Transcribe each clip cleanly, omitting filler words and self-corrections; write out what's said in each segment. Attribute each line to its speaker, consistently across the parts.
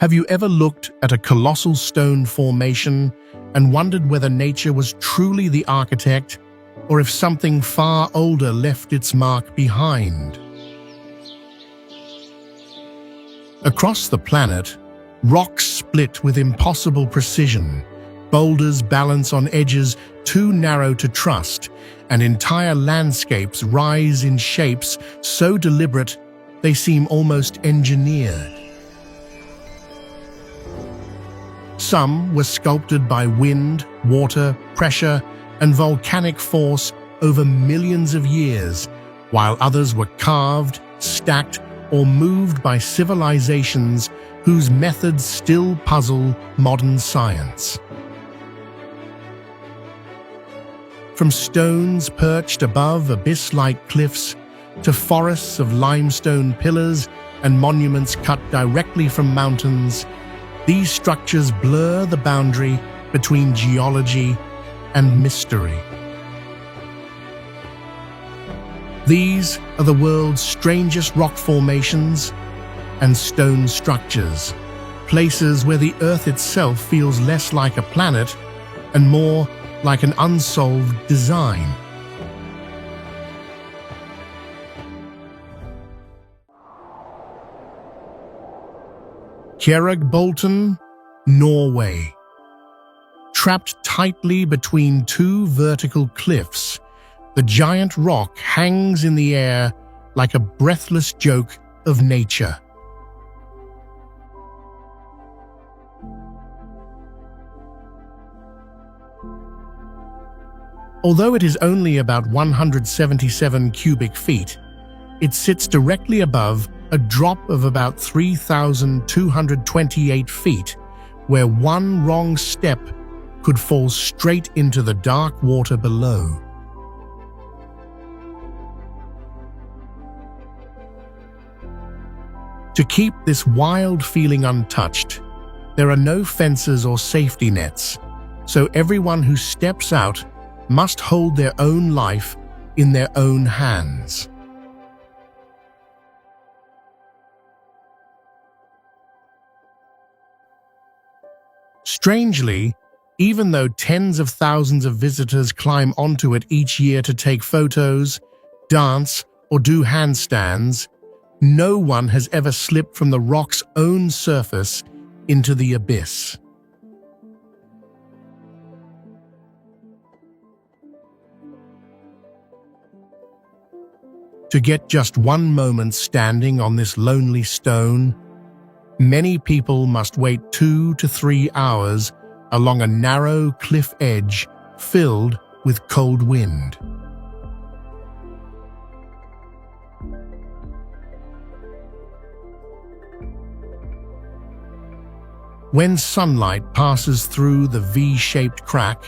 Speaker 1: Have you ever looked at a colossal stone formation and wondered whether nature was truly the architect or if something far older left its mark behind? Across the planet, rocks split with impossible precision, boulders balance on edges too narrow to trust, and entire landscapes rise in shapes so deliberate they seem almost engineered. Some were sculpted by wind, water, pressure, and volcanic force over millions of years, while others were carved, stacked, or moved by civilizations whose methods still puzzle modern science. From stones perched above abyss-like cliffs to forests of limestone pillars and monuments cut directly from mountains, these structures blur the boundary between geology and mystery. These are the world's strangest rock formations and stone structures, places where the Earth itself feels less like a planet and more like an unsolved design. Kjeragbolten, Norway. Trapped tightly between two vertical cliffs, the giant rock hangs in the air like a breathless joke of nature. Although it is only about 177 cubic feet, it sits directly above a drop of about 3,228 feet, where one wrong step could fall straight into the dark water below. To keep this wild feeling untouched, there are no fences or safety nets, so everyone who steps out must hold their own life in their own hands. Strangely, even though tens of thousands of visitors climb onto it each year to take photos, dance, or do handstands, no one has ever slipped from the rock's own surface into the abyss. To get just one moment standing on this lonely stone, many people must wait 2 to 3 hours along a narrow cliff edge filled with cold wind. When sunlight passes through the V-shaped crack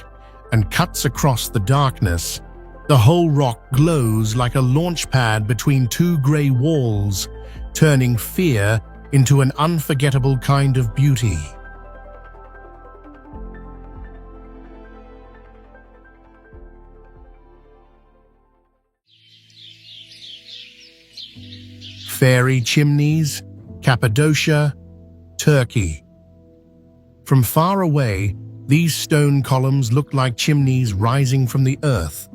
Speaker 1: and cuts across the darkness, the whole rock glows like a launch pad between two grey walls, turning fear into an unforgettable kind of beauty. Fairy chimneys, Cappadocia, Turkey. From far away, these stone columns look like chimneys rising from the earth,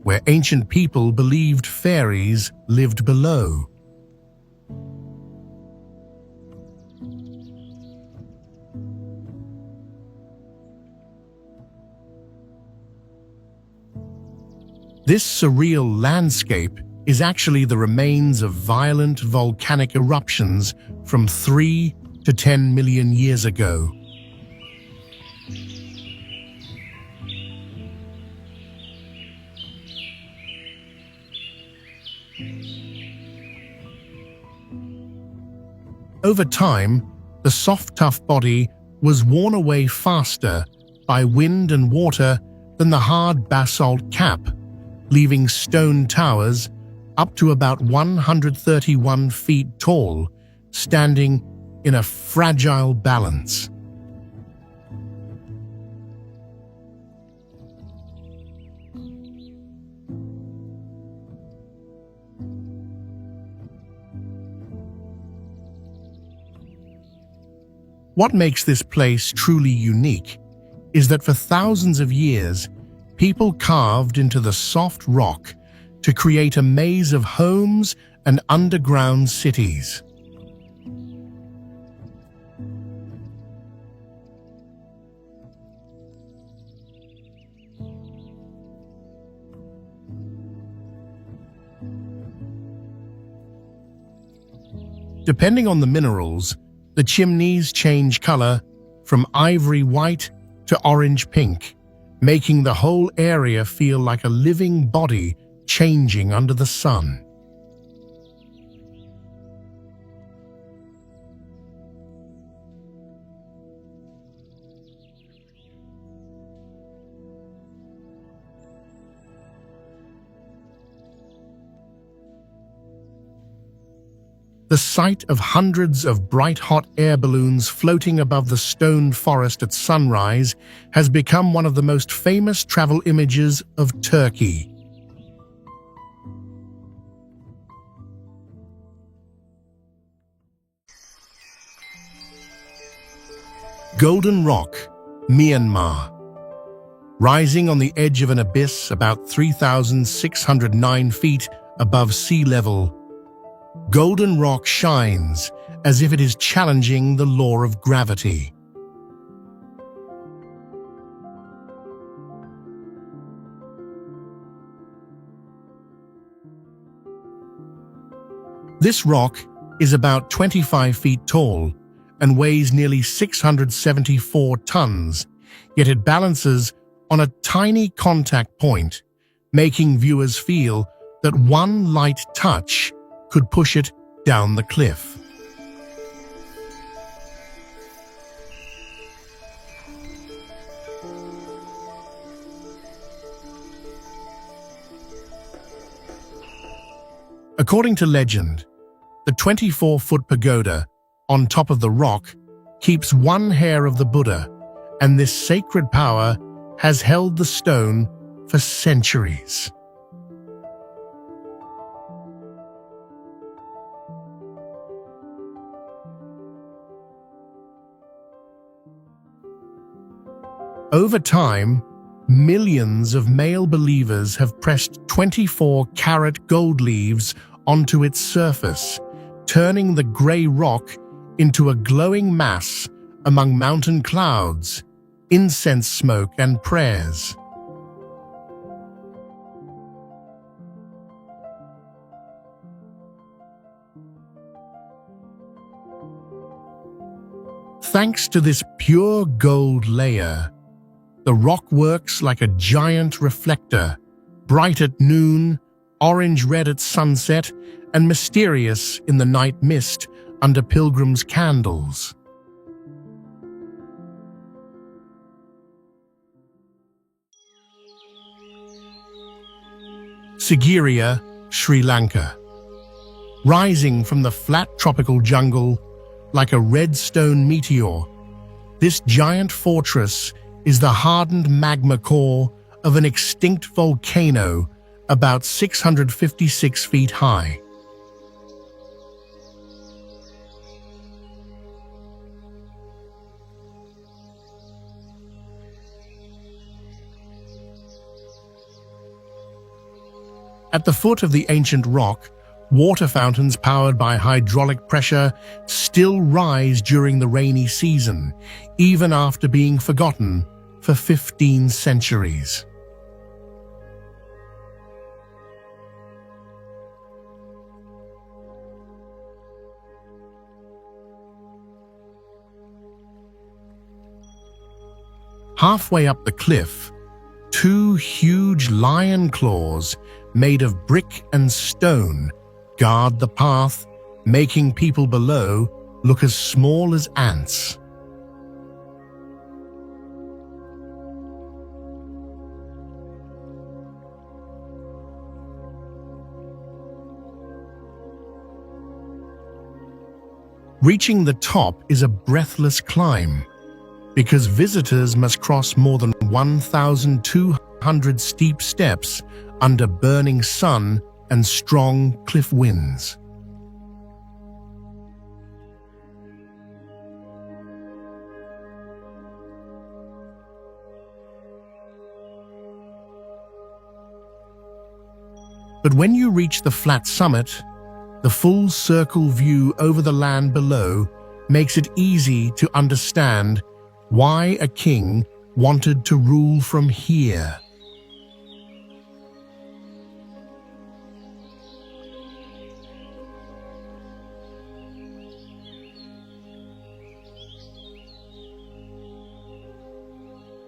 Speaker 1: where ancient people believed fairies lived below. This surreal landscape is actually the remains of violent volcanic eruptions from 3 to 10 million years ago. Over time, the soft, tough body was worn away faster by wind and water than the hard basalt cap, leaving stone towers up to about 131 feet tall, standing in a fragile balance. What makes this place truly unique is that for thousands of years, people carved into the soft rock to create a maze of homes and underground cities. Depending on the minerals, the chimneys change color from ivory white to orange pink, making the whole area feel like a living body changing under the sun. The sight of hundreds of bright hot air balloons floating above the stone forest at sunrise has become one of the most famous travel images of Turkey. Golden Rock, Myanmar. Rising on the edge of an abyss about 3,609 feet above sea level, Golden Rock shines as if it is challenging the law of gravity. This rock is about 25 feet tall and weighs nearly 674 tons, yet it balances on a tiny contact point, making viewers feel that one light touch could push it down the cliff. According to legend, the 24-foot pagoda on top of the rock keeps one hair of the Buddha, and this sacred power has held the stone for centuries. Over time, millions of male believers have pressed 24-karat gold leaves onto its surface, turning the grey rock into a glowing mass among mountain clouds, incense smoke, and prayers. Thanks to this pure gold layer, the rock works like a giant reflector, bright at noon, orange-red at sunset, and mysterious in the night mist under pilgrims' candles. Sigiriya, Sri Lanka. Rising from the flat tropical jungle like a red stone meteor, this giant fortress is the hardened magma core of an extinct volcano about 656 feet high. At the foot of the ancient rock, water fountains powered by hydraulic pressure still rise during the rainy season, even after being forgotten for 15 centuries. Halfway up the cliff, two huge lion claws made of brick and stone guard the path, making people below look as small as ants. Reaching the top is a breathless climb, because visitors must cross more than 1,200 steep steps under burning sun and strong cliff winds. But when you reach the flat summit, the full circle view over the land below makes it easy to understand why a king wanted to rule from here.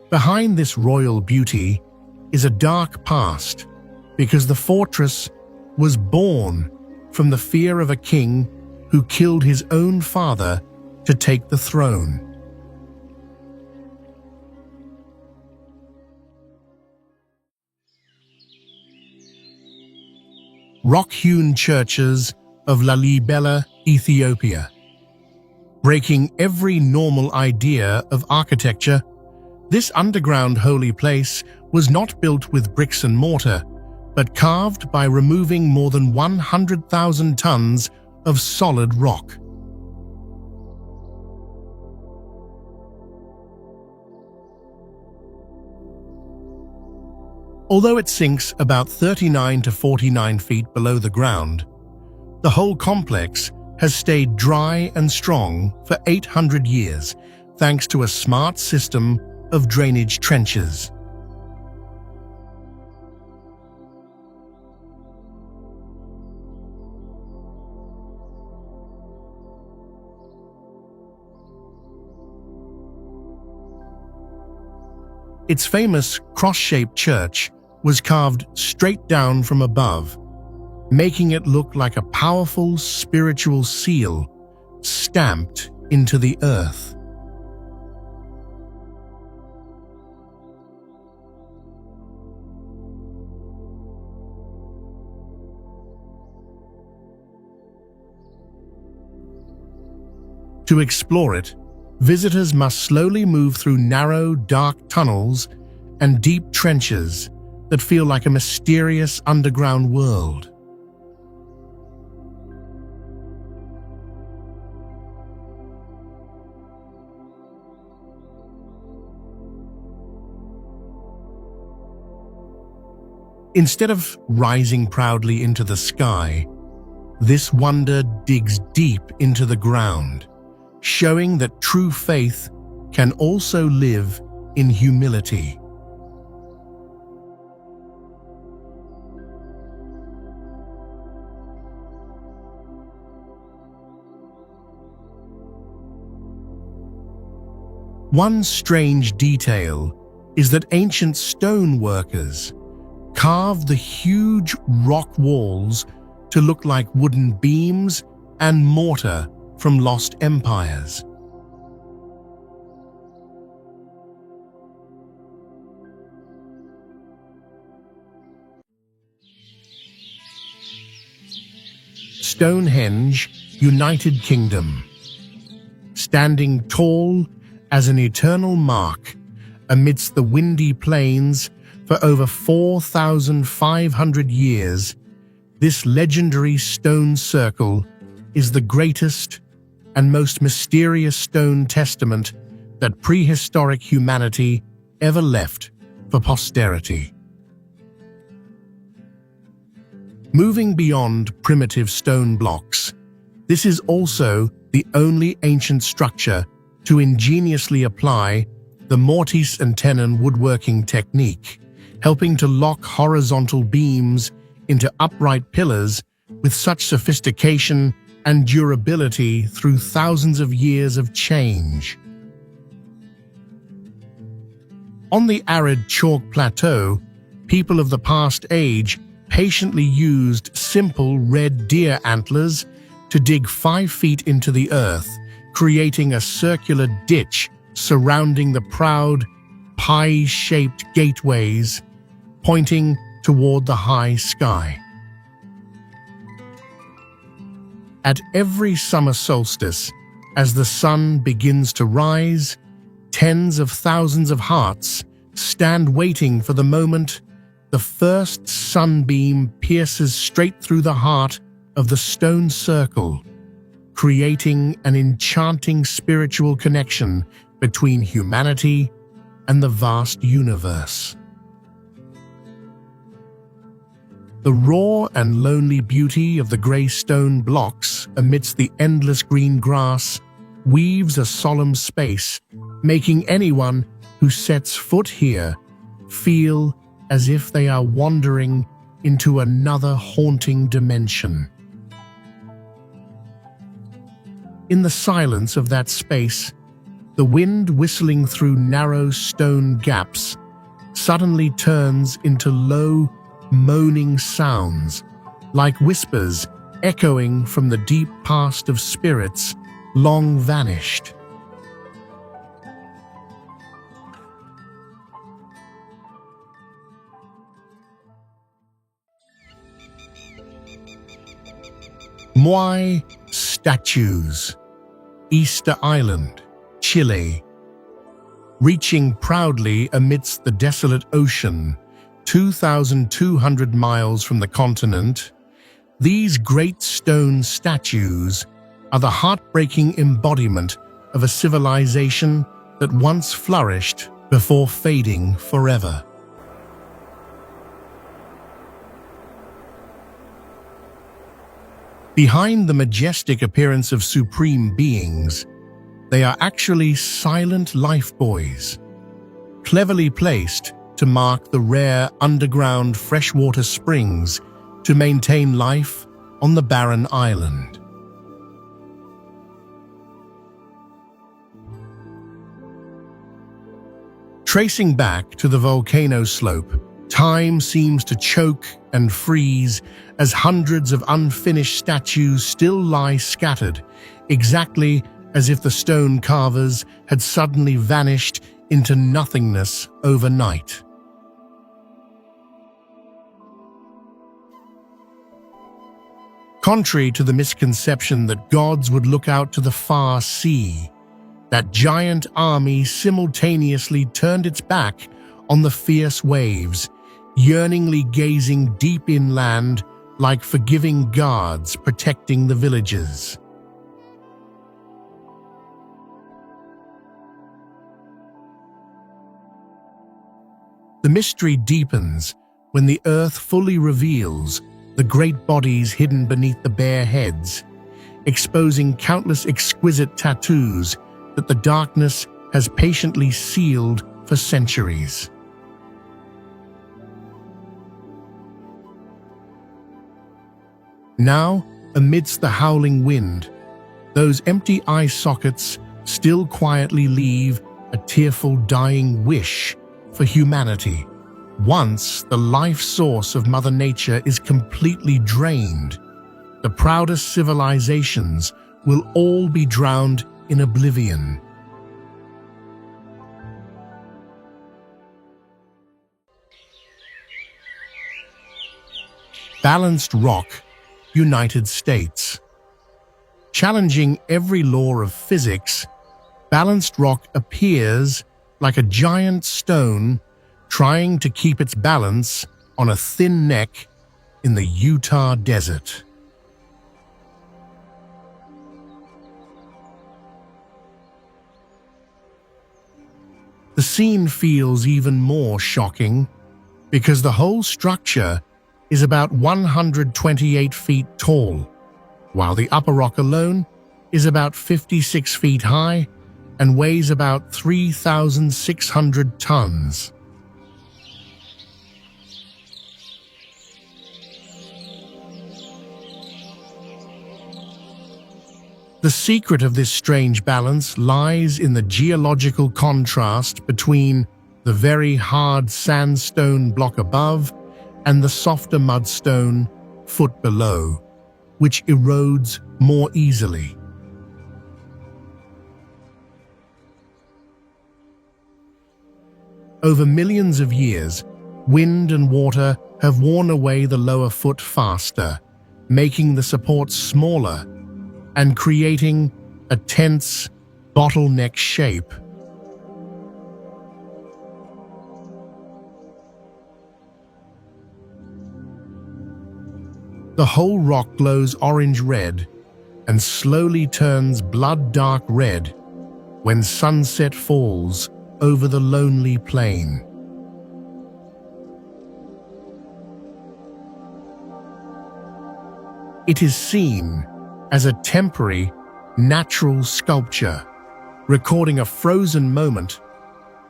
Speaker 1: Behind this royal beauty is a dark past, because the fortress was born from the fear of a king who killed his own father to take the throne. Rock-hewn churches of Lalibela, Ethiopia. Breaking every normal idea of architecture, this underground holy place was not built with bricks and mortar, but carved by removing more than 100,000 tons of solid rock. Although it sinks about 39 to 49 feet below the ground, the whole complex has stayed dry and strong for 800 years, thanks to a smart system of drainage trenches. Its famous cross-shaped church was carved straight down from above, making it look like a powerful spiritual seal stamped into the earth. To explore it, visitors must slowly move through narrow, dark tunnels and deep trenches that feel like a mysterious underground world. Instead of rising proudly into the sky, this wonder digs deep into the ground, showing that true faith can also live in humility. One strange detail is that ancient stone workers carved the huge rock walls to look like wooden beams and mortar from lost empires. Stonehenge, United Kingdom. Standing tall as an eternal mark amidst the windy plains for over 4,500 years, this legendary stone circle is the greatest and most mysterious stone testament that prehistoric humanity ever left for posterity. Moving beyond primitive stone blocks, this is also the only ancient structure to ingeniously apply the mortise and tenon woodworking technique, helping to lock horizontal beams into upright pillars with such sophistication and durability through thousands of years of change. On the arid chalk plateau, people of the past age patiently used simple red deer antlers to dig 5 feet into the earth, creating a circular ditch surrounding the proud, pie-shaped gateways pointing toward the high sky. At every summer solstice, as the sun begins to rise, tens of thousands of hearts stand waiting for the moment the first sunbeam pierces straight through the heart of the stone circle, creating an enchanting spiritual connection between humanity and the vast universe. The raw and lonely beauty of the grey stone blocks amidst the endless green grass weaves a solemn space, making anyone who sets foot here feel as if they are wandering into another haunting dimension. In the silence of that space, the wind whistling through narrow stone gaps suddenly turns into low, moaning sounds, like whispers echoing from the deep past of spirits long vanished. Moai statues, Easter Island, Chile. Reaching proudly amidst the desolate ocean, 2,200 miles from the continent, these great stone statues are the heartbreaking embodiment of a civilization that once flourished before fading forever. Behind the majestic appearance of supreme beings, they are actually silent lifebuoys, cleverly placed to mark the rare underground freshwater springs to maintain life on the barren island. Tracing back to the volcano slope, time seems to choke and freeze as hundreds of unfinished statues still lie scattered, exactly as if the stone carvers had suddenly vanished into nothingness overnight. Contrary to the misconception that gods would look out to the far sea, that giant army simultaneously turned its back on the fierce waves, yearningly gazing deep inland like forgiving guards protecting the villages. The mystery deepens when the earth fully reveals the great bodies hidden beneath the bare heads, exposing countless exquisite tattoos that the darkness has patiently sealed for centuries. Now, amidst the howling wind, those empty eye sockets still quietly leave a tearful dying wish for humanity. Once the life source of Mother Nature is completely drained, the proudest civilizations will all be drowned in oblivion. Balanced Rock, United States. Challenging every law of physics, Balanced Rock appears like a giant stone trying to keep its balance on a thin neck in the Utah desert. The scene feels even more shocking because the whole structure is about 128 feet tall, while the upper rock alone is about 56 feet high and weighs about 3,600 tons. The secret of this strange balance lies in the geological contrast between the very hard sandstone block above and the softer mudstone foot below, which erodes more easily. Over millions of years, wind and water have worn away the lower foot faster, making the supports smaller and creating a tense, bottleneck shape. The whole rock glows orange-red and slowly turns blood-dark red when sunset falls over the lonely plain. It is seen as a temporary, natural sculpture, recording a frozen moment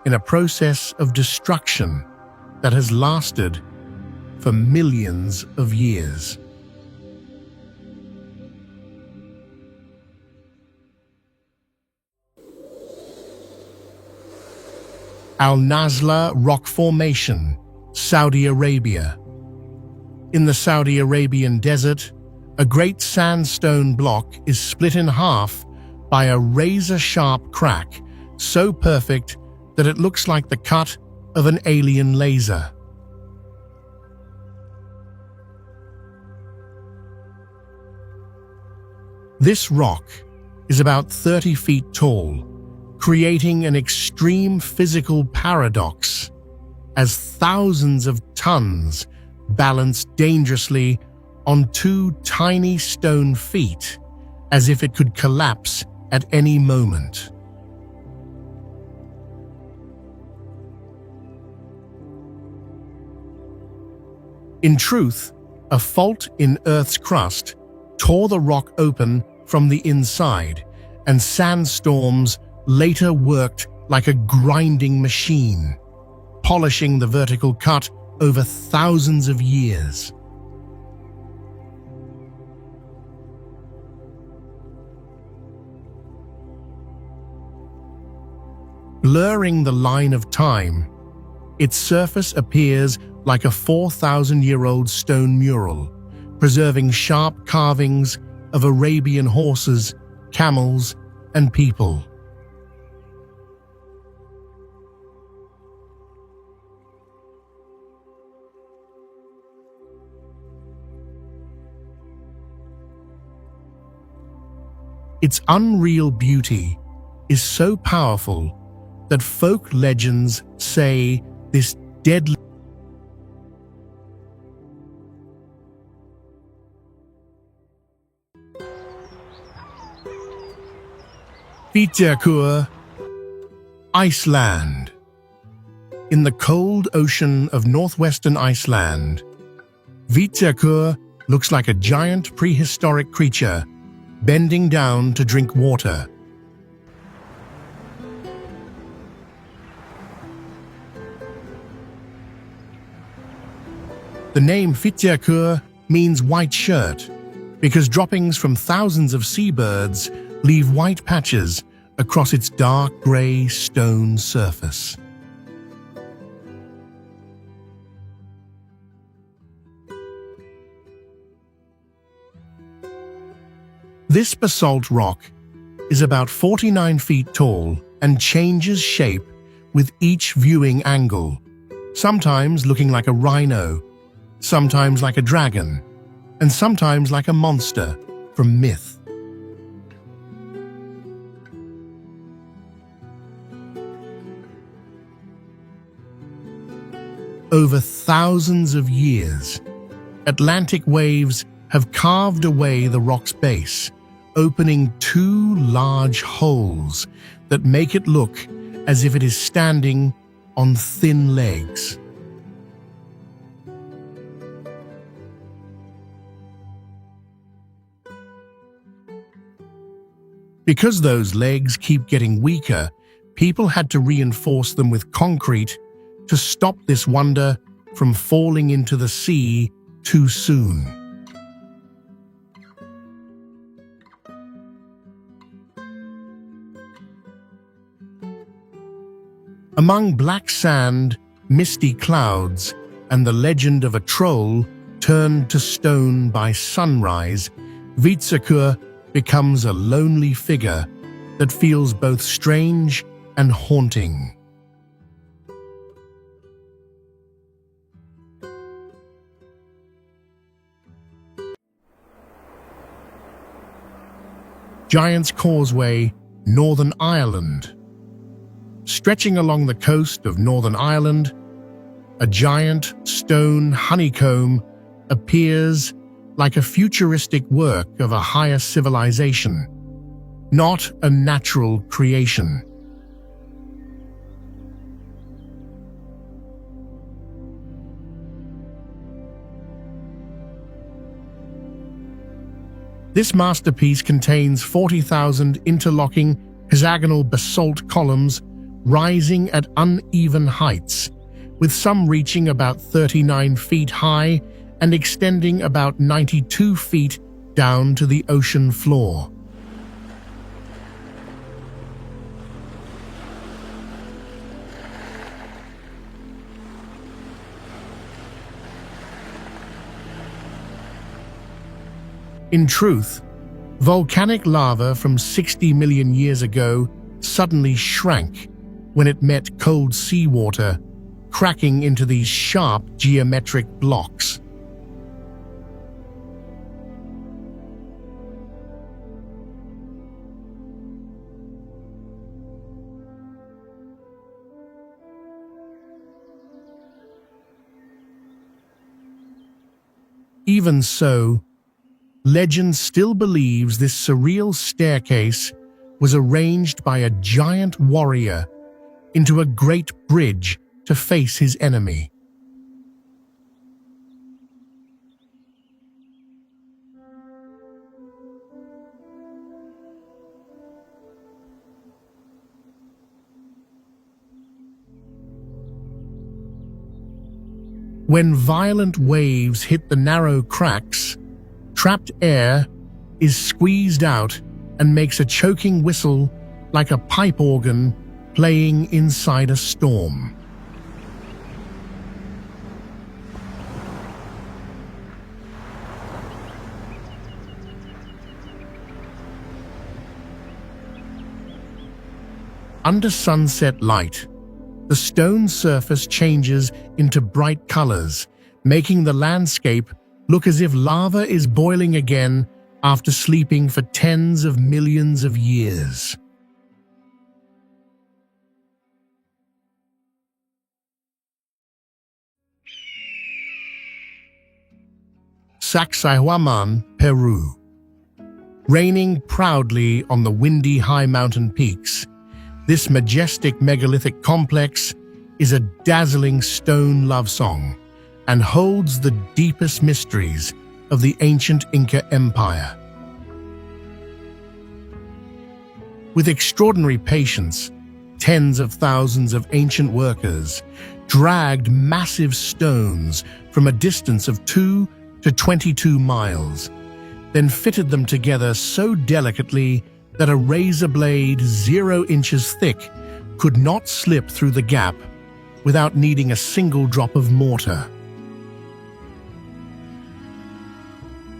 Speaker 1: in a process of destruction that has lasted for millions of years. Al-Nazla Rock Formation, Saudi Arabia. In the Saudi Arabian desert, a great sandstone block is split in half by a razor-sharp crack, so perfect that it looks like the cut of an alien laser. This rock is about 30 feet tall, creating an extreme physical paradox as thousands of tons balance dangerously on two tiny stone feet, as if it could collapse at any moment. In truth, a fault in Earth's crust tore the rock open from the inside, and sandstorms later worked like a grinding machine, polishing the vertical cut over thousands of years. Blurring the line of time, its surface appears like a 4,000-year-old stone mural, preserving sharp carvings of Arabian horses, camels, and people. Its unreal beauty is so powerful that folk legends say this deadly Fitjakur, Iceland. In the cold ocean of northwestern Iceland, Fitjakur looks like a giant prehistoric creature bending down to drink water. The name Fitjakur means white shirt because droppings from thousands of seabirds leave white patches across its dark grey stone surface. This basalt rock is about 49 feet tall and changes shape with each viewing angle, sometimes looking like a rhino, sometimes like a dragon, and sometimes like a monster from myth. Over thousands of years, Atlantic waves have carved away the rock's base, opening two large holes that make it look as if it is standing on thin legs. Because those legs keep getting weaker, people had to reinforce them with concrete to stop this wonder from falling into the sea too soon. Among black sand, misty clouds, and the legend of a troll turned to stone by sunrise, Fitjakur becomes a lonely figure that feels both strange and haunting. Giant's Causeway, Northern Ireland. Stretching along the coast of Northern Ireland, a giant stone honeycomb appears like a futuristic work of a higher civilization, not a natural creation. This masterpiece contains 40,000 interlocking hexagonal basalt columns rising at uneven heights, with some reaching about 39 feet high and extending about 92 feet down to the ocean floor. In truth, volcanic lava from 60 million years ago suddenly shrank when it met cold seawater, cracking into these sharp geometric blocks. Even so, legend still believes this surreal staircase was arranged by a giant warrior into a great bridge to face his enemy. When violent waves hit the narrow cracks, trapped air is squeezed out and makes a choking whistle like a pipe organ playing inside a storm. Under sunset light, the stone surface changes into bright colors, making the landscape look as if lava is boiling again after sleeping for tens of millions of years. Sacsayhuaman, Peru. Reigning proudly on the windy high mountain peaks, this majestic megalithic complex is a dazzling stone love song and holds the deepest mysteries of the ancient Inca Empire. With extraordinary patience, tens of thousands of ancient workers dragged massive stones from a distance of 2 to 22 miles, then fitted them together so delicately that a razor blade 0 inches thick could not slip through the gap without needing a single drop of mortar.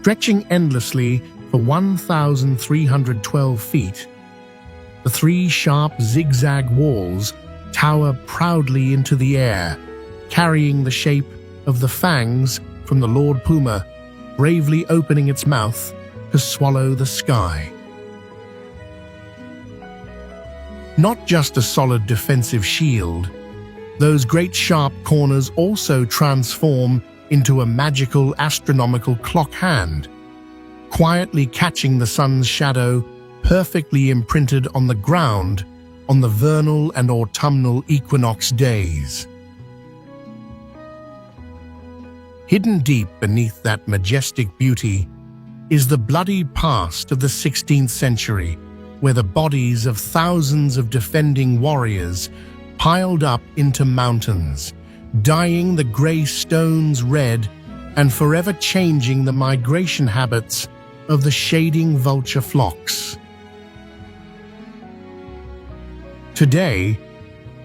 Speaker 1: Stretching endlessly for 1,312 feet, the 3 sharp zigzag walls tower proudly into the air, carrying the shape of the fangs from the Lord Puma, bravely opening its mouth to swallow the sky. Not just a solid defensive shield, those great sharp corners also transform into a magical astronomical clock hand, quietly catching the sun's shadow perfectly imprinted on the ground on the vernal and autumnal equinox days. Hidden deep beneath that majestic beauty is the bloody past of the 16th century, where the bodies of thousands of defending warriors piled up into mountains, dyeing the grey stones red and forever changing the migration habits of the shading vulture flocks. Today,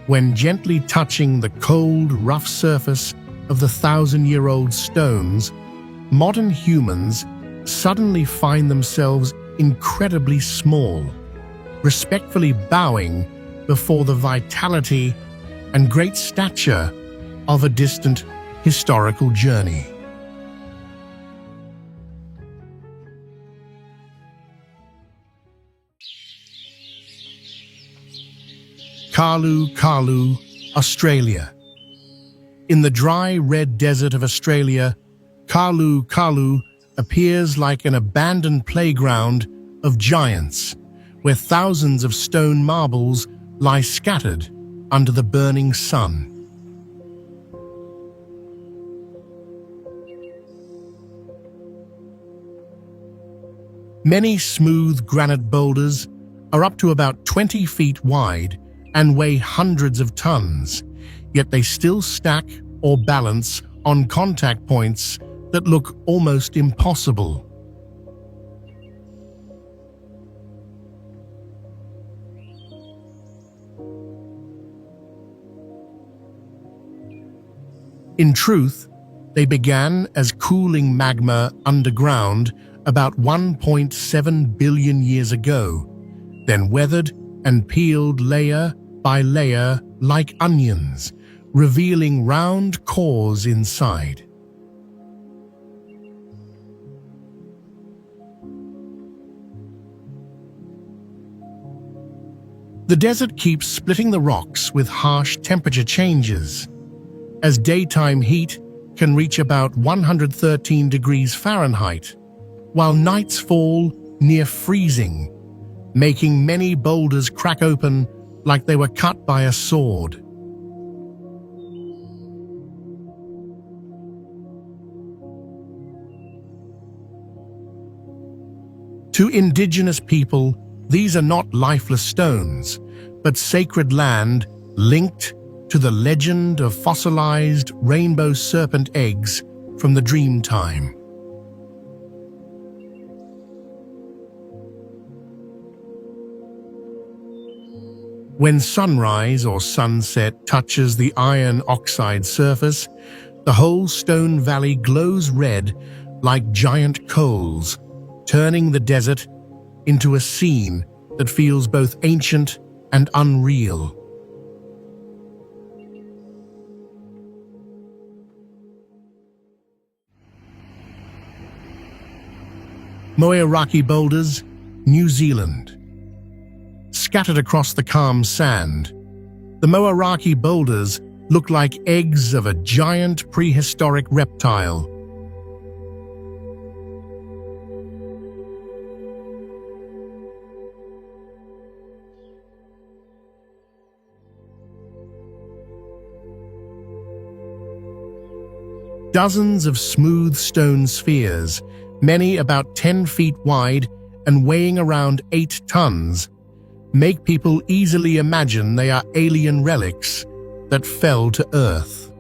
Speaker 1: when gently touching the cold, rough surface of the 1,000-year-old stones, modern humans suddenly find themselves incredibly small, respectfully bowing before the vitality and great stature of a distant historical journey. Karlu Karlu, Australia. In the dry red desert of Australia, Karlu Karlu appears like an abandoned playground of giants, where thousands of stone marbles lie scattered under the burning sun. Many smooth granite boulders are up to about 20 feet wide and weigh hundreds of tons, yet they still stack or balance on contact points that look almost impossible. In truth, they began as cooling magma underground about 1.7 billion years ago, then weathered and peeled layer by layer like onions, revealing round cores inside. The desert keeps splitting the rocks with harsh temperature changes, as daytime heat can reach about 113 degrees Fahrenheit, while nights fall near freezing, making many boulders crack open like they were cut by a sword. To indigenous people, these are not lifeless stones, but sacred land linked to the legend of fossilized rainbow serpent eggs from the dream time. When sunrise or sunset touches the iron oxide surface, the whole stone valley glows red like giant coals, turning the desert into a scene that feels both ancient and unreal. Moearaki Boulders, New Zealand. Scattered across the calm sand, the Moearaki boulders look like eggs of a giant prehistoric reptile. Dozens of smooth stone spheres, many about 10 feet wide and weighing around 8 tons, make people easily imagine they are alien relics that fell to Earth.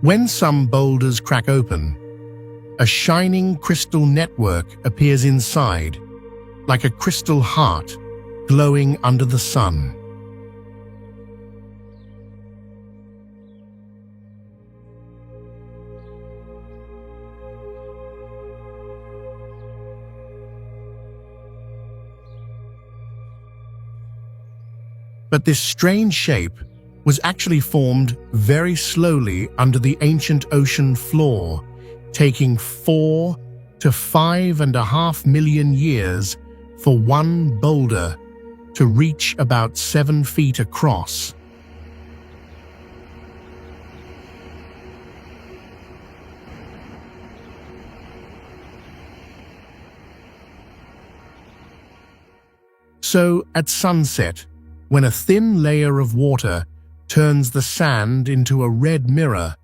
Speaker 1: When some boulders crack open, a shining crystal network appears inside, like a crystal heart glowing under the sun. But this strange shape was actually formed very slowly under the ancient ocean floor, taking 4 to 5.5 million years for one boulder to reach about 7 feet across. So, at sunset, when a thin layer of water turns the sand into a red mirror,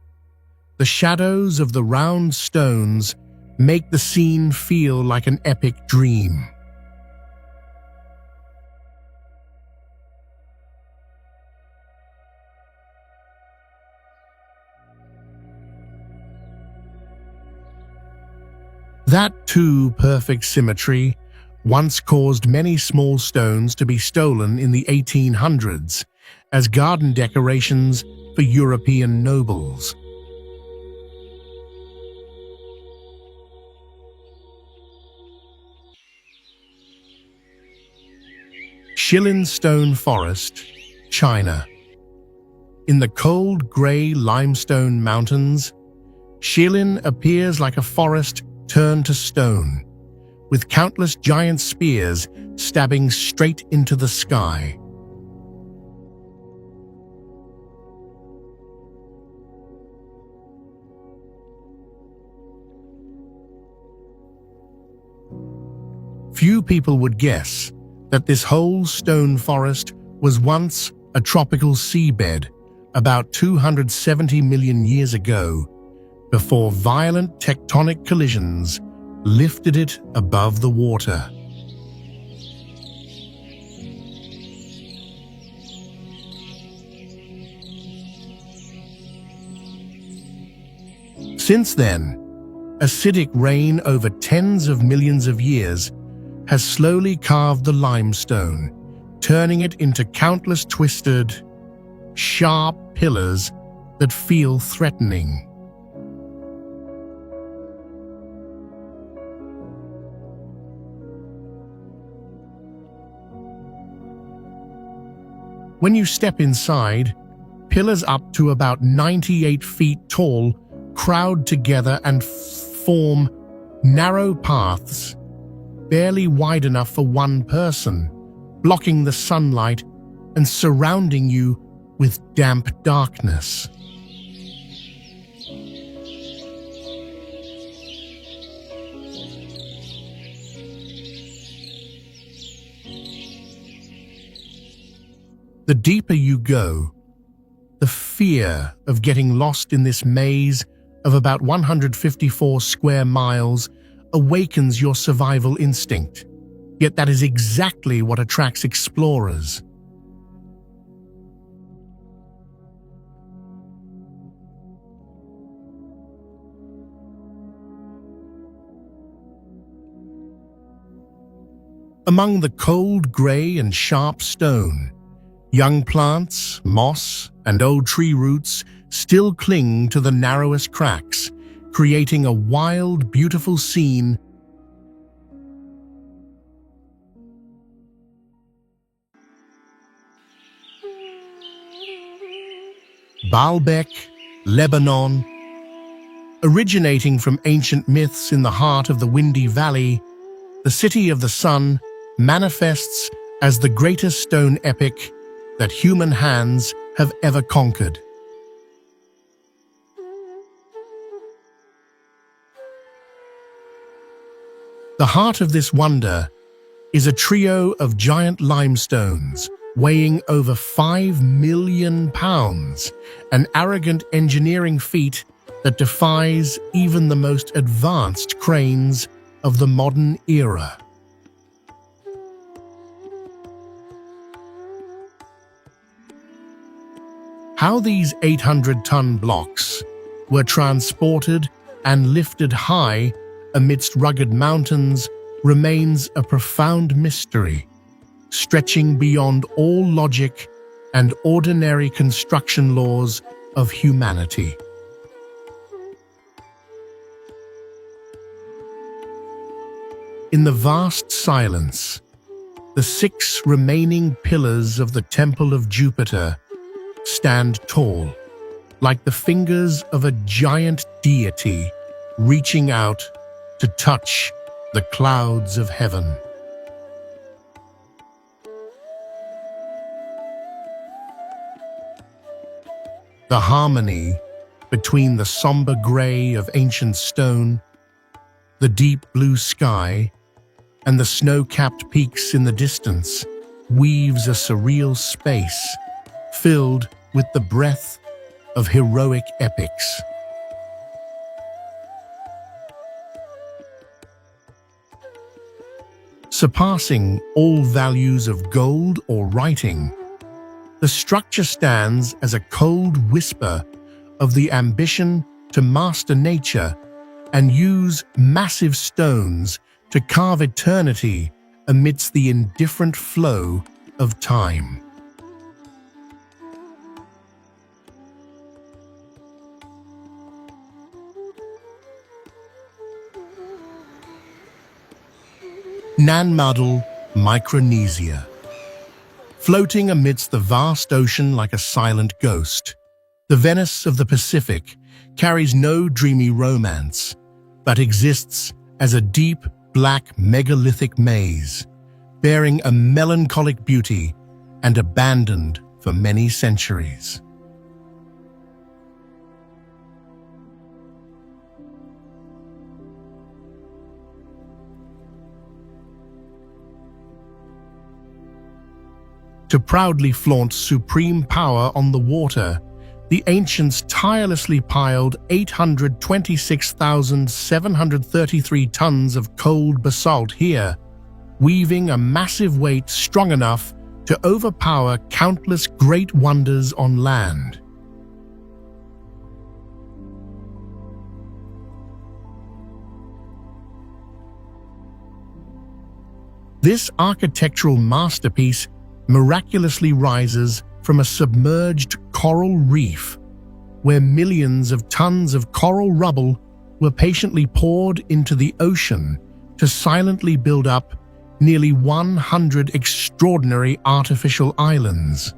Speaker 1: the shadows of the round stones make the scene feel like an epic dream. That too perfect symmetry once caused many small stones to be stolen in the 1800s as garden decorations for European nobles. Shilin Stone Forest, China. In the cold grey limestone mountains, Shilin appears like a forest turned to stone, with countless giant spears stabbing straight into the sky. Few people would guess that this whole stone forest was once a tropical seabed about 270 million years ago, before violent tectonic collisions lifted it above the water. Since then, acidic rain over tens of millions of years has slowly carved the limestone, turning it into countless twisted, sharp pillars that feel threatening. When you step inside, pillars up to about 98 feet tall crowd together and form narrow paths, barely wide enough for one person, blocking the sunlight and surrounding you with damp darkness. The deeper you go, the fear of getting lost in this maze of about 154 square miles awakens your survival instinct. Yet that is exactly what attracts explorers. Among the cold grey and sharp stone, young plants, moss, and old tree roots still cling to the narrowest cracks, creating a wild, beautiful scene. Baalbek, Lebanon. Originating from ancient myths in the heart of the Windy Valley, the City of the Sun manifests as the greatest stone epic that human hands have ever conquered. The heart of this wonder is a trio of giant limestones weighing over 5 million pounds, an arrogant engineering feat that defies even the most advanced cranes of the modern era. How these 800-ton blocks were transported and lifted high amidst rugged mountains remains a profound mystery, stretching beyond all logic and ordinary construction laws of humanity. In the vast silence, the 6 remaining pillars of the Temple of Jupiter stand tall, like the fingers of a giant deity reaching out to touch the clouds of heaven. The harmony between the somber grey of ancient stone, the deep blue sky, and the snow-capped peaks in the distance weaves a surreal space filled with the breath of heroic epics. Surpassing all values of gold or writing, the structure stands as a cold whisper of the ambition to master nature and use massive stones to carve eternity amidst the indifferent flow of time. Nanmadol, Micronesia. Floating amidst the vast ocean like a silent ghost, the Venice of the Pacific carries no dreamy romance, but exists as a deep, black megalithic maze, bearing a melancholic beauty and abandoned for many centuries. To proudly flaunt supreme power on the water, the ancients tirelessly piled 826,733 tons of cold basalt here, weaving a massive weight strong enough to overpower countless great wonders on land. This architectural masterpiece miraculously rises from a submerged coral reef, where millions of tons of coral rubble were patiently poured into the ocean to silently build up nearly 100 extraordinary artificial islands.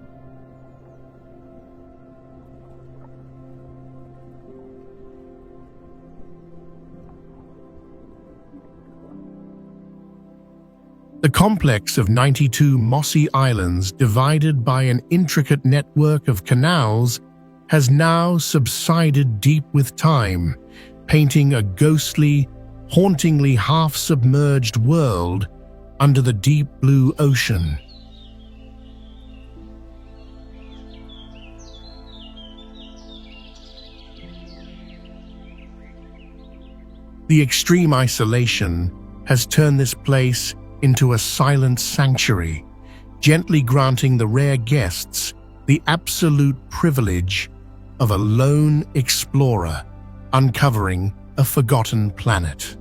Speaker 1: The complex of 92 mossy islands divided by an intricate network of canals has now subsided deep with time, painting a ghostly, hauntingly half-submerged world under the deep blue ocean. The extreme isolation has turned this place into a silent sanctuary, gently granting the rare guests the absolute privilege of a lone explorer uncovering a forgotten planet.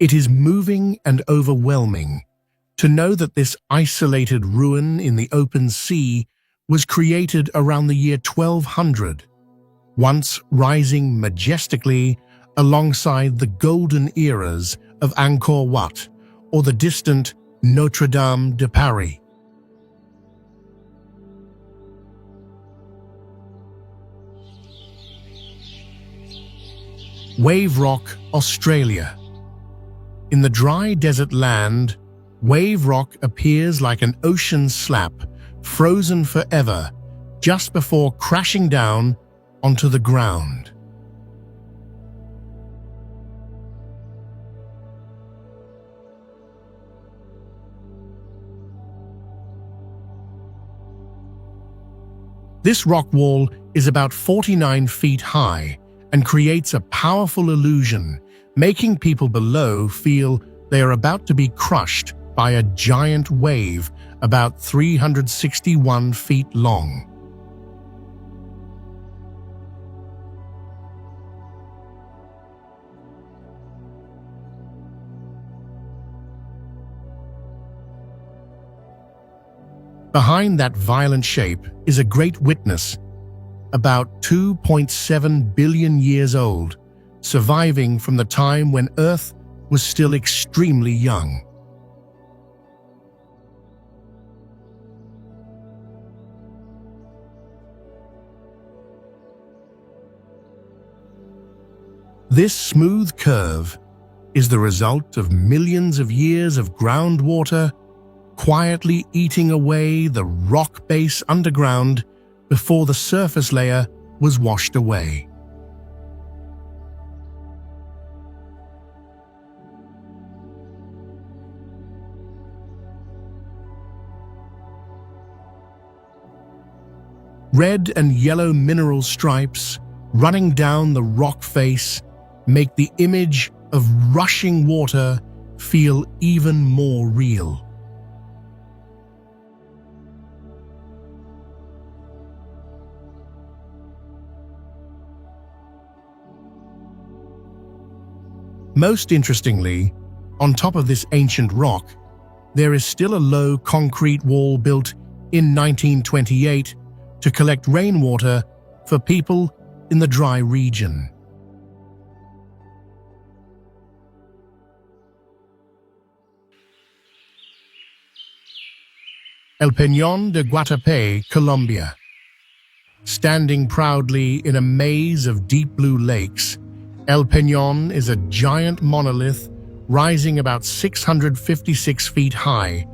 Speaker 1: It is moving and overwhelming to know that this isolated ruin in the open sea was created around the year 1200, once rising majestically alongside the golden eras of Angkor Wat or the distant Notre Dame de Paris. Wave Rock, Australia. In the dry desert land, Wave Rock appears like an ocean slap, frozen forever, just before crashing down onto the ground. This rock wall is about 49 feet high and creates a powerful illusion, making people below feel they are about to be crushed by a giant wave about 361 feet long. Behind that violent shape is a great witness, about 2.7 billion years old, surviving from the time when Earth was still extremely young. This smooth curve is the result of millions of years of groundwater quietly eating away the rock base underground before the surface layer was washed away. Red and yellow mineral stripes running down the rock face make the image of rushing water feel even more real. Most interestingly, on top of this ancient rock, there is still a low concrete wall built in 1928 to collect rainwater for people in the dry region. El Peñón de Guatapé, Colombia. Standing proudly in a maze of deep blue lakes, El Peñón is a giant monolith rising about 656 feet high,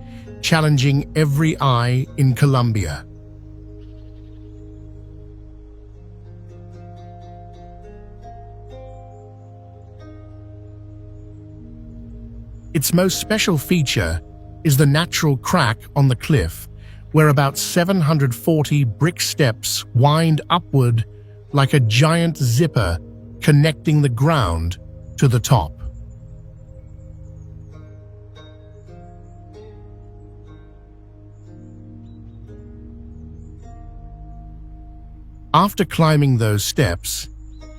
Speaker 1: challenging every eye in Colombia. Its most special feature is the natural crack on the cliff, where about 740 brick steps wind upward like a giant zipper connecting the ground to the top. After climbing those steps,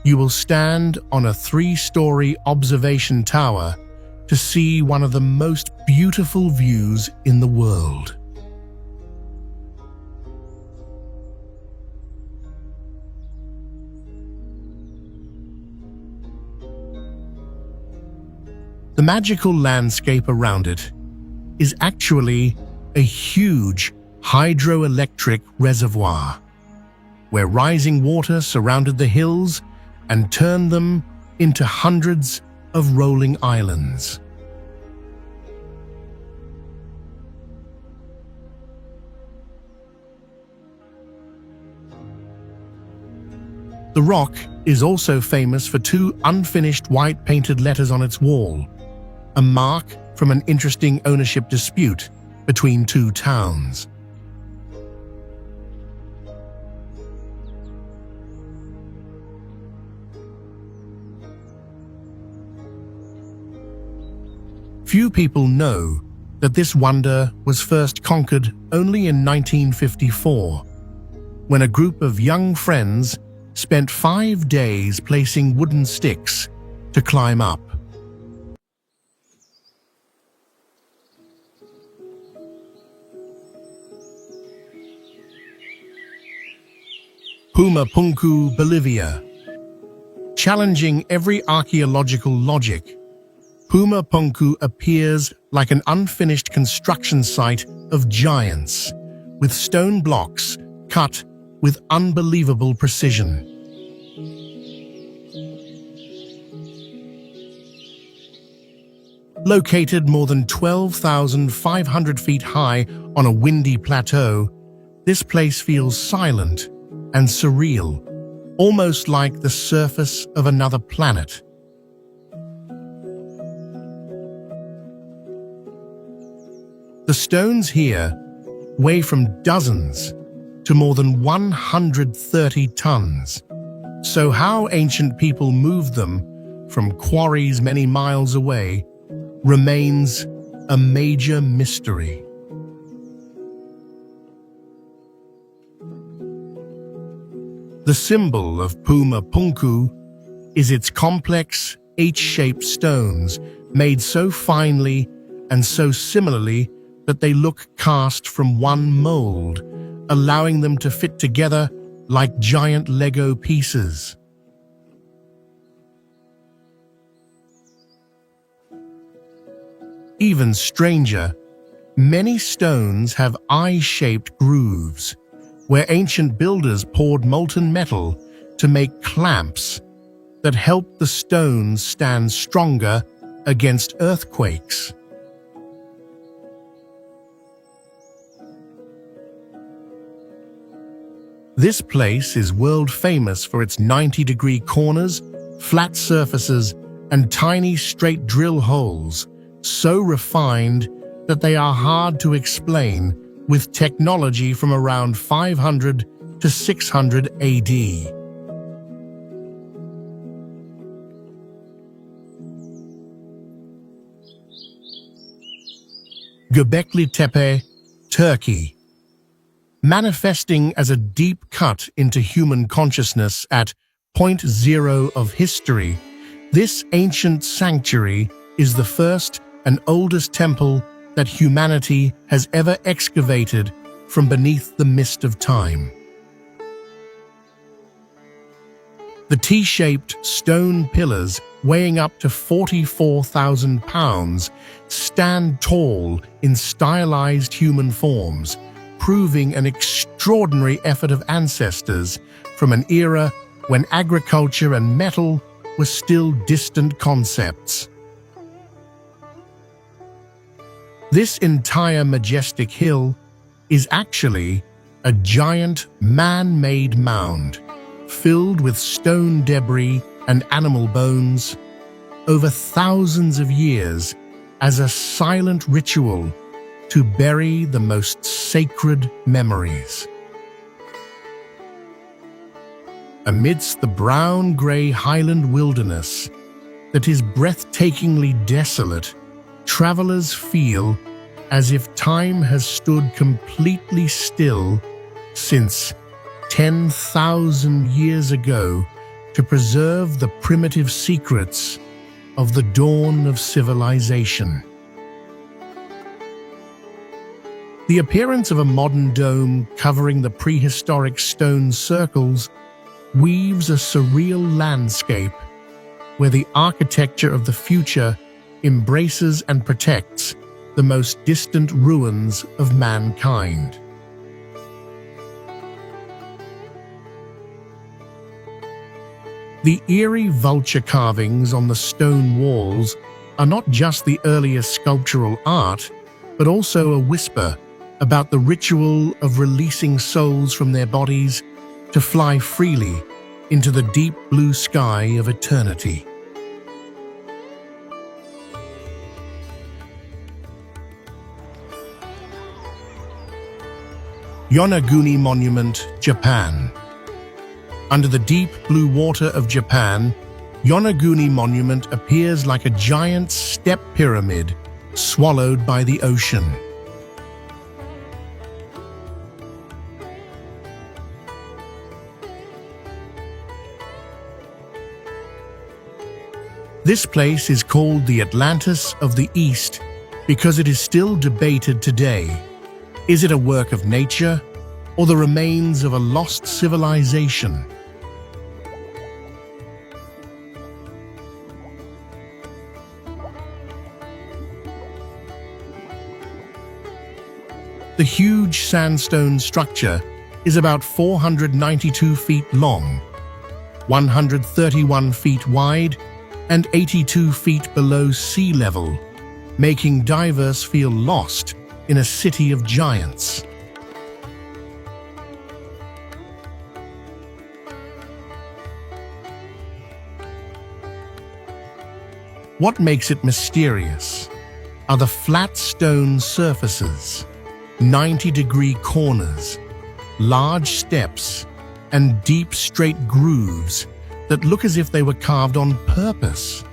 Speaker 1: you will stand on a 3-story observation tower to see one of the most beautiful views in the world. The magical landscape around it is actually a huge hydroelectric reservoir, where rising water surrounded the hills and turned them into hundreds of rolling islands. The rock is also famous for 2 unfinished white painted letters on its wall, a mark from an interesting ownership dispute between 2 towns. Few people know that this wonder was first conquered only in 1954, when a group of young friends spent 5 days placing wooden sticks to climb up. Pumapunku, Bolivia. Challenging every archaeological logic, Pumapunku appears like an unfinished construction site of giants, with stone blocks cut with unbelievable precision. Located more than 12,500 feet high on a windy plateau, this place feels silent and surreal, almost like the surface of another planet. The stones here weigh from dozens to more than 130 tons. So how ancient people moved them from quarries many miles away remains a major mystery. The symbol of Pumapunku is its complex H-shaped stones made so finely and so similarly that they look cast from one mold, allowing them to fit together like giant Lego pieces. Even stranger, many stones have eye-shaped grooves, where ancient builders poured molten metal to make clamps that help the stones stand stronger against earthquakes. This place is world famous for its 90-degree corners, flat surfaces, and tiny straight drill holes, so refined that they are hard to explain with technology from around 500 to 600 AD. Göbekli Tepe, Turkey. Manifesting as a deep cut into human consciousness at point zero of history, this ancient sanctuary is the first and oldest temple that humanity has ever excavated from beneath the mist of time. The T-shaped stone pillars, weighing up to 44,000 pounds, stand tall in stylized human forms, proving an extraordinary effort of ancestors from an era when agriculture and metal were still distant concepts. This entire majestic hill is actually a giant man-made mound filled with stone debris and animal bones. Over thousands of years, as a silent ritual to bury the most sacred memories. Amidst the brown-grey highland wilderness that is breathtakingly desolate, travelers feel as if time has stood completely still since 10,000 years ago to preserve the primitive secrets of the dawn of civilization. The appearance of a modern dome covering the prehistoric stone circles weaves a surreal landscape where the architecture of the future embraces and protects the most distant ruins of mankind. The eerie vulture carvings on the stone walls are not just the earliest sculptural art, but also a whisper about the ritual of releasing souls from their bodies to fly freely into the deep blue sky of eternity. Yonaguni Monument, Japan. Under the deep blue water of Japan, Yonaguni Monument appears like a giant step pyramid swallowed by the ocean. This place is called the Atlantis of the East because it is still debated today. Is it a work of nature or the remains of a lost civilization? The huge sandstone structure is about 492 feet long, 131 feet wide, and 82 feet below sea level, making divers feel lost in a city of giants. What makes it mysterious are the flat stone surfaces, 90-degree corners, large steps, and deep straight grooves that look as if they were carved on purpose.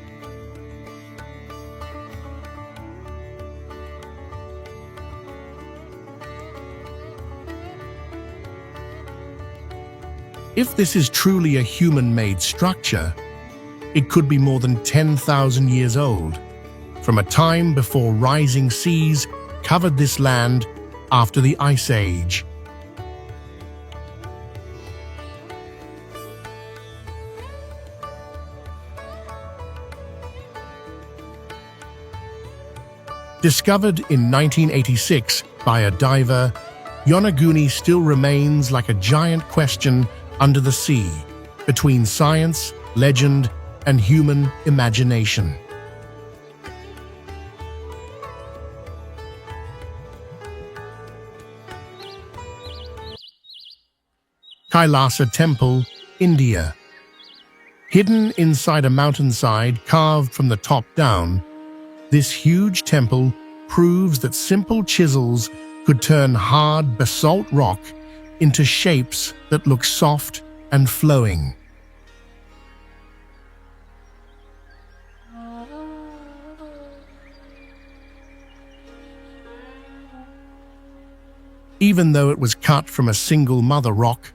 Speaker 1: If this is truly a human-made structure, it could be more than 10,000 years old, from a time before rising seas covered this land after the Ice Age. Discovered in 1986 by a diver, Yonaguni still remains like a giant question under the sea, between science, legend, and human imagination. Kailasa Temple, India. Hidden inside a mountainside carved from the top down, this huge temple proves that simple chisels could turn hard basalt rock into shapes that look soft and flowing. Even though it was cut from a single mother rock,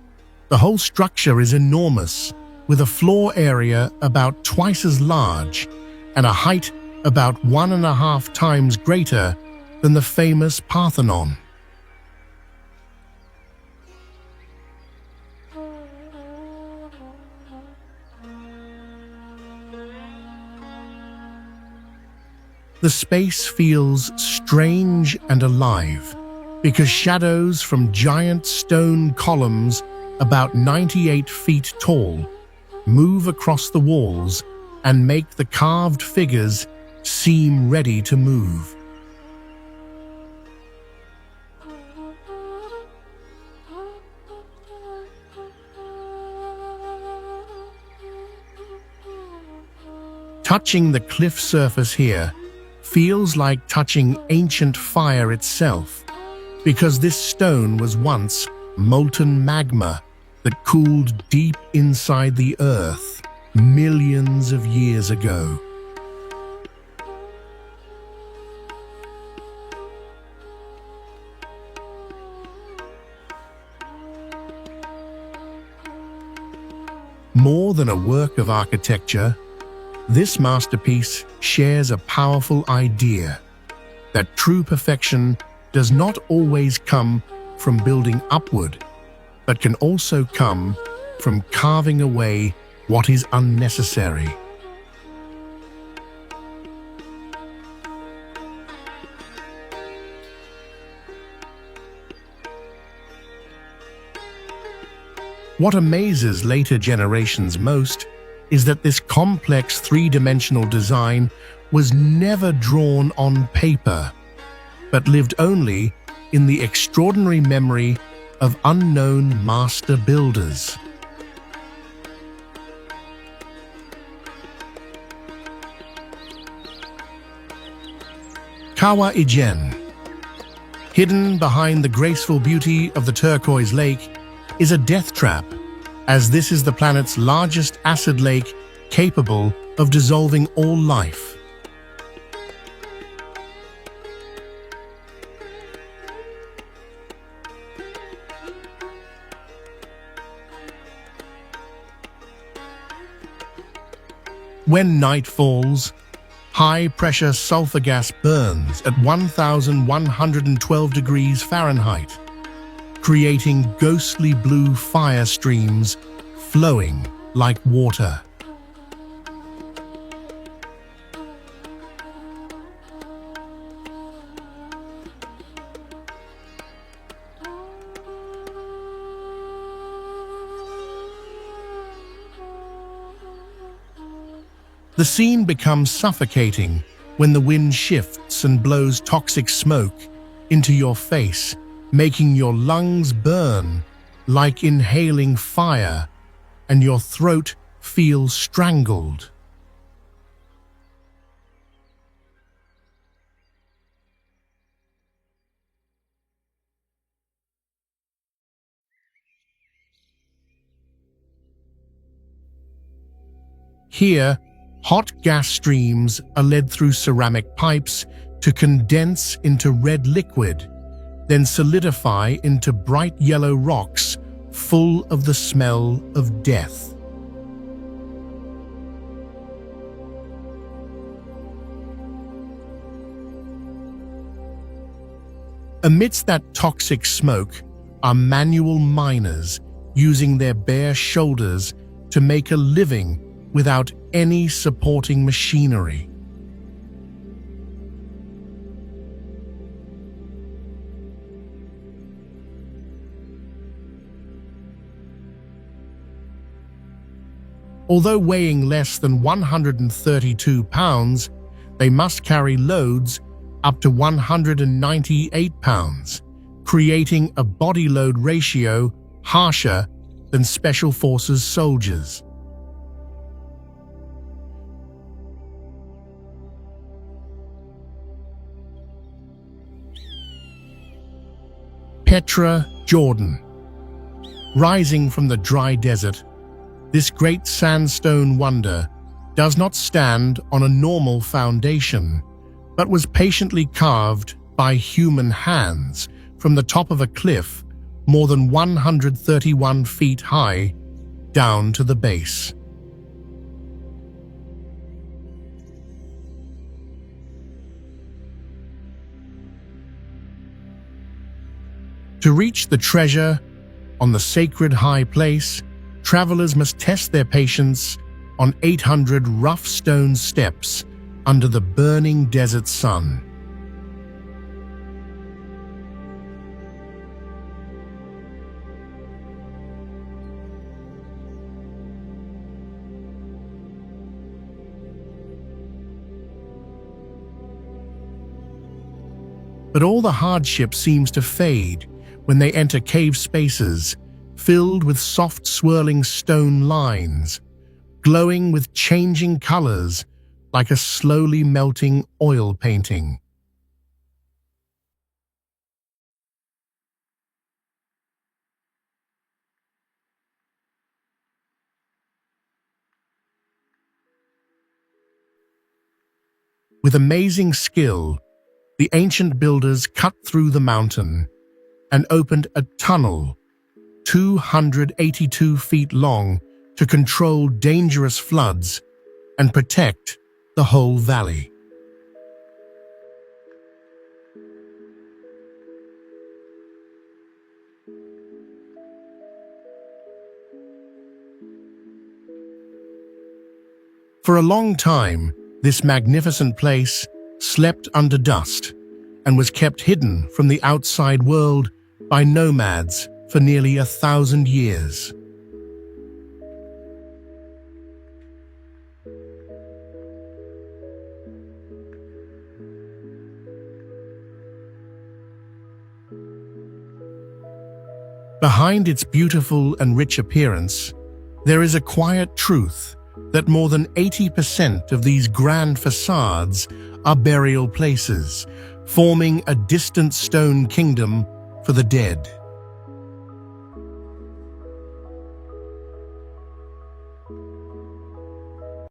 Speaker 1: the whole structure is enormous, with a floor area about twice as large and a height about 1.5 times greater than the famous Parthenon. The space feels strange and alive because shadows from giant stone columns about 98 feet tall move across the walls and make the carved figures seem ready to move. Touching the cliff surface here feels like touching ancient fire itself, because this stone was once molten magma that cooled deep inside the earth millions of years ago. More than a work of architecture, this masterpiece shares a powerful idea that true perfection does not always come from building upward, but can also come from carving away what is unnecessary. What amazes later generations most is that this complex three-dimensional design was never drawn on paper, but lived only in the extraordinary memory of unknown master builders. Kawa Ijen. Hidden behind the graceful beauty of the turquoise lake is a death trap, as this is the planet's largest acid lake capable of dissolving all life. When night falls, high-pressure sulfur gas burns at 1,112 degrees Fahrenheit, creating ghostly blue fire streams flowing like water. The scene becomes suffocating when the wind shifts and blows toxic smoke into your face, making your lungs burn like inhaling fire, and your throat feel strangled. Here, hot gas streams are led through ceramic pipes to condense into red liquid, then solidify into bright yellow rocks full of the smell of death. Amidst that toxic smoke are manual miners using their bare shoulders to make a living without any supporting machinery. Although weighing less than 132 pounds, they must carry loads up to 198 pounds, creating a body load ratio harsher than Special Forces soldiers. Petra, Jordan. Rising from the dry desert, this great sandstone wonder does not stand on a normal foundation, but was patiently carved by human hands from the top of a cliff more than 131 feet high down to the base. To reach the treasure on the sacred high place, travelers must test their patience on 800 rough stone steps under the burning desert sun. But all the hardship seems to fade when they enter cave spaces filled with soft swirling stone lines, glowing with changing colors like a slowly melting oil painting. With amazing skill, the ancient builders cut through the mountain and opened a tunnel 282 feet long to control dangerous floods and protect the whole valley. For a long time, this magnificent place slept under dust and was kept hidden from the outside world by nomads for nearly 1,000 years. Behind its beautiful and rich appearance, there is a quiet truth that more than 80% of these grand facades are burial places, forming a distant stone kingdom for the dead.